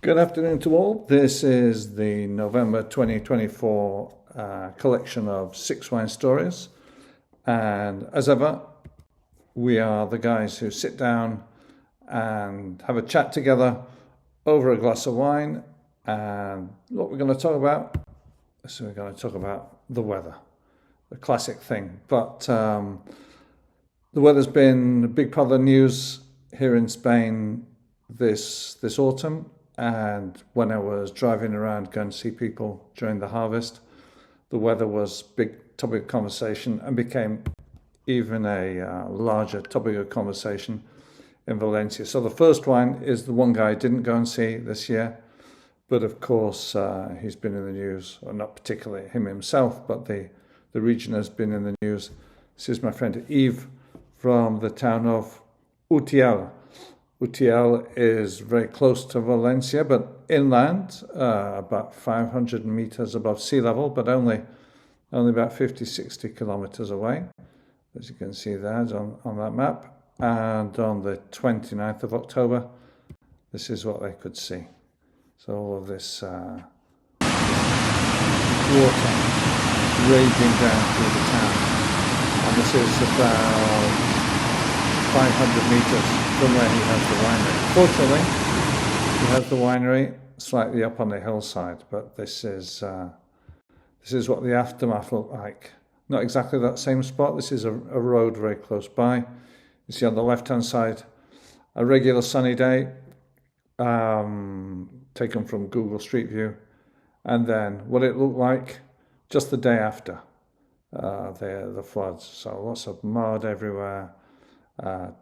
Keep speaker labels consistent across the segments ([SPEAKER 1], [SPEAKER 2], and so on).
[SPEAKER 1] Good afternoon to all. This is the November 2024 collection of 6 wine stories. And as ever, we are the guys who sit down and have a chat together over a glass of wine. And what we're going to talk about, so we're going to talk about the weather, the classic thing. But the weather's been a big part of the news here in Spain this autumn. And when I was driving around going to see people during the harvest, the weather was a big topic of conversation and became even a larger topic of conversation in Valencia. So the first wine is the one guy I didn't go and see this year, but of course he's been in the news, or not particularly him himself, but the region has been in the news. This is my friend Yves from the town of Utiel. Utiel is very close to Valencia, but inland, about 500 meters above sea level, but only about 50, 60 kilometers away, as you can see there on that map. And on the 29th of October, this is what they could see. So all of this water raging down through the town. And this is about 500 meters from where he has the winery. Fortunately, he has the winery slightly up on the hillside, but this is what the aftermath looked like. Not exactly that same spot. This is a road very close by. You see on the left-hand side, a regular sunny day, taken from Google Street View, and then what it looked like just the day after the floods. So lots of mud everywhere.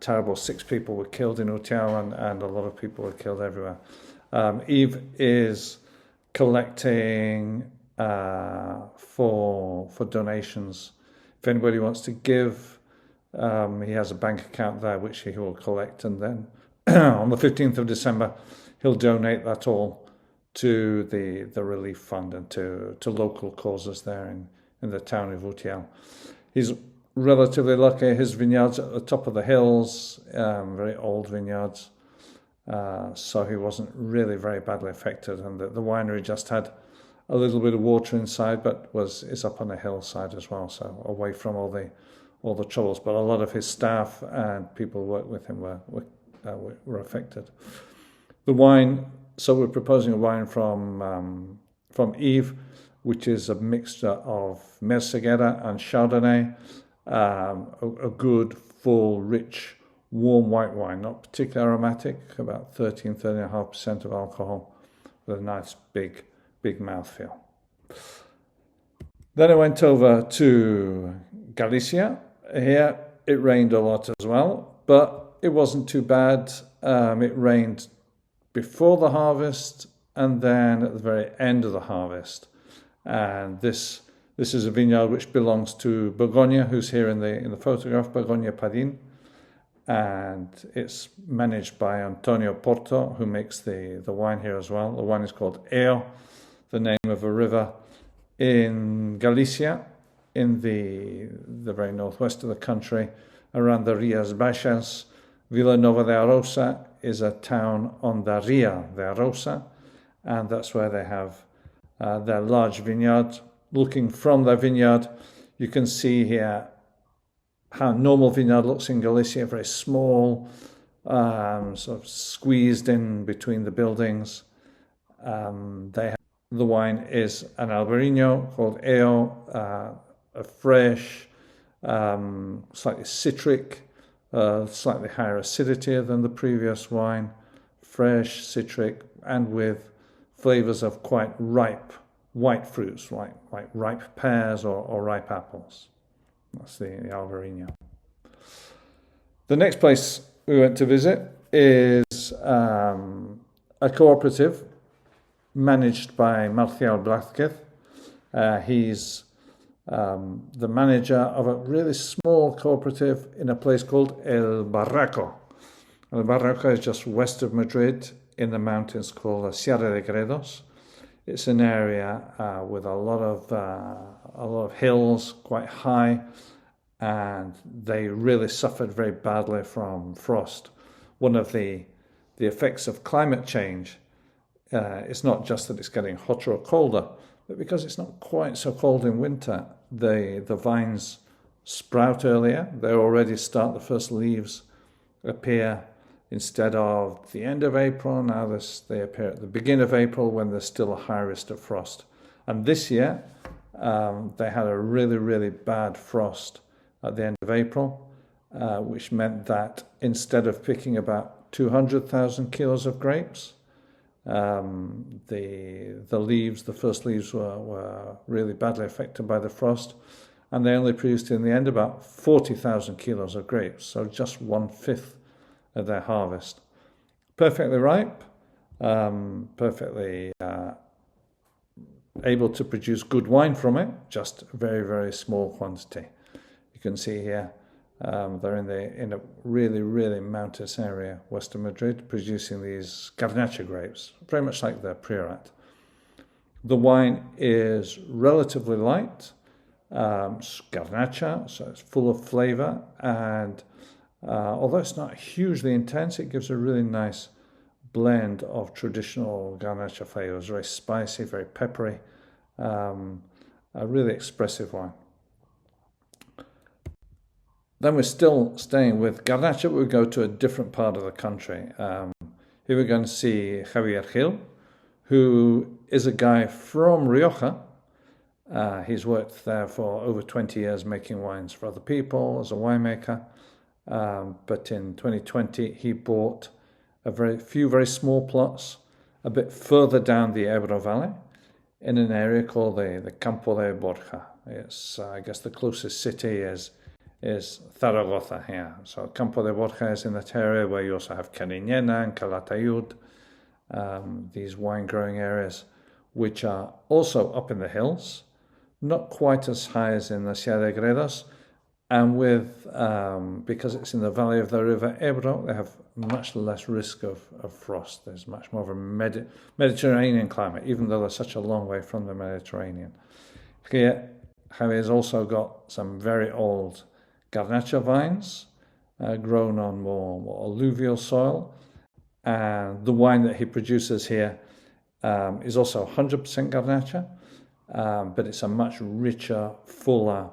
[SPEAKER 1] Terrible. 6 people were killed in Utiel, and a lot of people were killed everywhere. Yves is collecting for donations. If anybody wants to give, he has a bank account there which he will collect, and then on the 15th of December he'll donate that all to the relief fund and to local causes there in the town of Utiel. He's relatively lucky. His vineyards at the top of the hills, very old vineyards, so he wasn't really very badly affected, and the winery just had a little bit of water inside, but is up on the hillside as well, so away from all the troubles. But a lot of his staff and people who worked with him were affected. The wine, so we're proposing a wine from Yves, which is a mixture of Merceguera and Chardonnay. A good, full, rich, warm white wine, not particularly aromatic, about 13.5% of alcohol, with a nice big mouthfeel. Then I went over to Galicia. Here it rained a lot as well, but it wasn't too bad. It rained before the harvest and then at the very end of the harvest. And this is a vineyard which belongs to Begoña, who's here in the photograph, Begoña Padín, and it's managed by Antonio Porto, who makes the wine here as well. The wine is called Eo, the name of a river in Galicia, in the very northwest of the country, around the Rías Baixas. Vilanova de Arousa is a town on the Ria de Arousa, and that's where they have their large vineyard. Looking from the vineyard, you can see here how normal vineyard looks in Galicia, very small, sort of squeezed in between the buildings. The wine is an Albarino called Eo, a fresh, slightly citric, slightly higher acidity than the previous wine, fresh, citric, and with flavors of quite ripe white fruits, like ripe pears or ripe apples. That's the Albarino. The next place we went to visit is a cooperative managed by Marcial Blázquez. He's the manager of a really small cooperative in a place called El Barraco. El Barraco is just west of Madrid in the mountains called Sierra de Gredos. It's an area with a lot of hills, quite high, and they really suffered very badly from frost. One of the effects of climate change it's not just that it's getting hotter or colder, but because it's not quite so cold in winter, the vines sprout earlier. They already start, the first leaves appear instead of the end of April. Now they appear at the beginning of April when there's still a high risk of frost. And this year, they had a really, really bad frost at the end of April, which meant that instead of picking about 200,000 kilos of grapes, the first leaves were really badly affected by the frost, and they only produced in the end about 40,000 kilos of grapes, so just 1/5 of their harvest. Perfectly ripe, perfectly able to produce good wine from it, just a very, very small quantity. You can see here they're in a really, really mountainous area west of Madrid, producing these Garnacha grapes, very much like the Priorat. The wine is relatively light, Garnacha, so it's full of flavour, and although it's not hugely intense, it gives a really nice blend of traditional Garnacha flavours, very spicy, very peppery, a really expressive wine. Then we're still staying with Garnacha, but we go to a different part of the country. Here we're going to see Javier Gil, who is a guy from Rioja. He's worked there for over 20 years making wines for other people as a winemaker. But in 2020, he bought a few very small plots a bit further down the Ebro Valley in an area called the Campo de Borja. It's, I guess the closest city is Zaragoza here. So Campo de Borja is in that area where you also have Cariñena and Calatayud, these wine growing areas, which are also up in the hills, not quite as high as in the Sierra de Gredos, and because it's in the valley of the River Ebro, they have much less risk of frost. There's much more of a Mediterranean climate, even though they're such a long way from the Mediterranean. Here, Javier's also got some very old Garnacha vines grown on more alluvial soil. And the wine that he produces here is also 100% Garnacha, but it's a much richer, fuller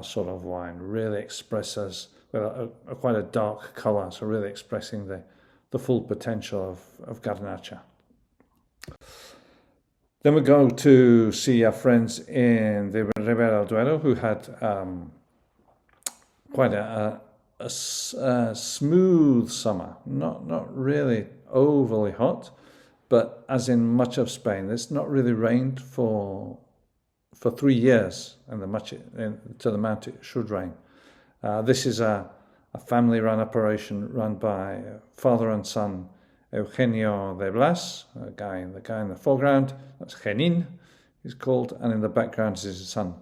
[SPEAKER 1] sort of wine. Really expresses, with quite a dark colour, so really expressing the full potential of Garnacha. Then we go to see our friends in the Ribera del Duero, who had quite a smooth summer, not really overly hot, but as in much of Spain, it's not really rained for 3 years, and to the amount it should rain. This is a family-run operation run by father and son Eugenio de Blas, the guy in the foreground. That's Genin, he's called, and in the background is his son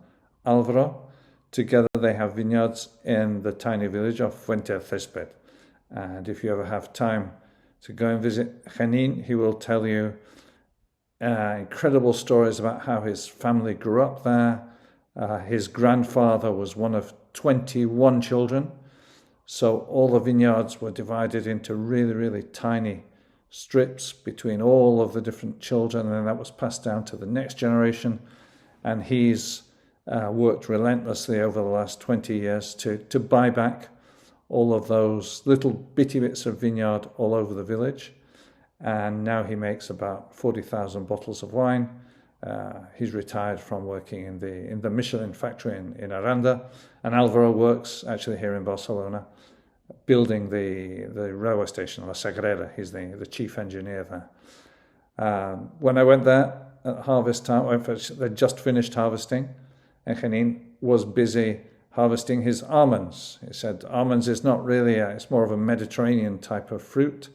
[SPEAKER 1] Alvaro. Together they have vineyards in the tiny village of Fuente del Césped. And if you ever have time to go and visit Genin, he will tell you incredible stories about how his family grew up there. His grandfather was one of 21 children. So all the vineyards were divided into really, really tiny strips between all of the different children, and that was passed down to the next generation. And he's worked relentlessly over the last 20 years to buy back all of those little bitty bits of vineyard all over the village. And now he makes about 40,000 bottles of wine. He's retired from working in the Michelin factory in Aranda, and Alvaro works actually here in Barcelona, building the railway station, La Sagrera. He's the chief engineer there. When I went there at harvest time, they just finished harvesting, and Genin was busy harvesting his almonds. He said almonds is not really, it's more of a Mediterranean type of fruit.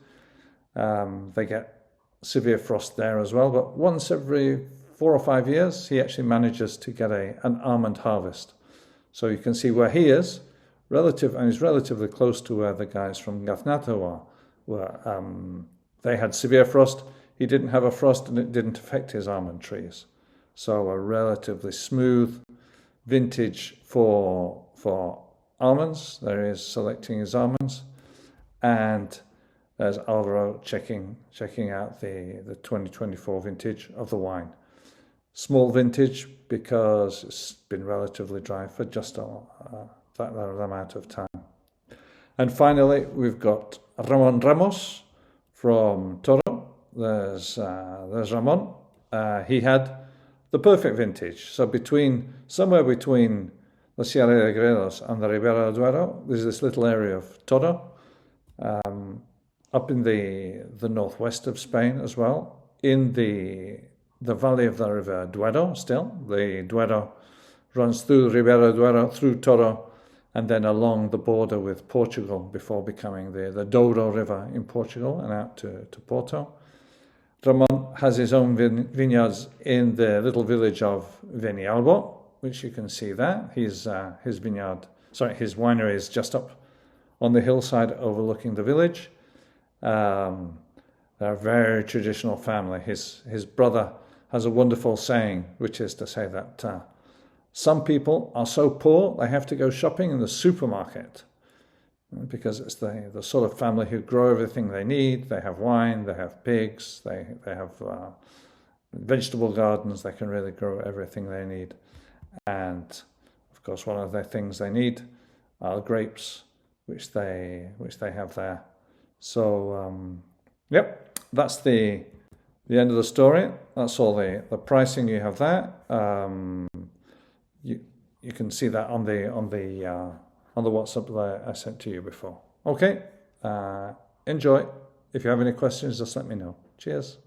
[SPEAKER 1] They get severe frost there as well, but once every 4 or 5 years, he actually manages to get an almond harvest. So you can see where he is, and he's relatively close to where the guys from Gaznato were. They had severe frost. He didn't have a frost, and it didn't affect his almond trees. So a relatively smooth vintage for almonds. There he is selecting his almonds, and there's Alvaro checking out the 2024 vintage of the wine. Small vintage because it's been relatively dry for just that amount of time. And finally, we've got Ramon Ramos from Toro. There's Ramon. He had the perfect vintage. So somewhere between the Sierra de Gredos and the Ribera Duero, there's this little area of Toro, up in the northwest of Spain as well, in the valley of the River Duero still. The Duero runs through Ribera Duero, through Toro, and then along the border with Portugal before becoming the Douro River in Portugal and out to Porto. Ramon has his own vineyards in the little village of Venialbo, which you can see there. His winery is just up on the hillside overlooking the village. They're a very traditional family. His brother has a wonderful saying, which is to say that some people are so poor they have to go shopping in the supermarket because it's the sort of family who grow everything they need. They have wine, they have pigs, they have vegetable gardens. They can really grow everything they need. And of course, one of the things they need are grapes, which they have there. So, yep, that's the end of the story. That's all the pricing you have there. You can see that on the WhatsApp that I sent to you before. Okay, enjoy. If you have any questions, just let me know. Cheers.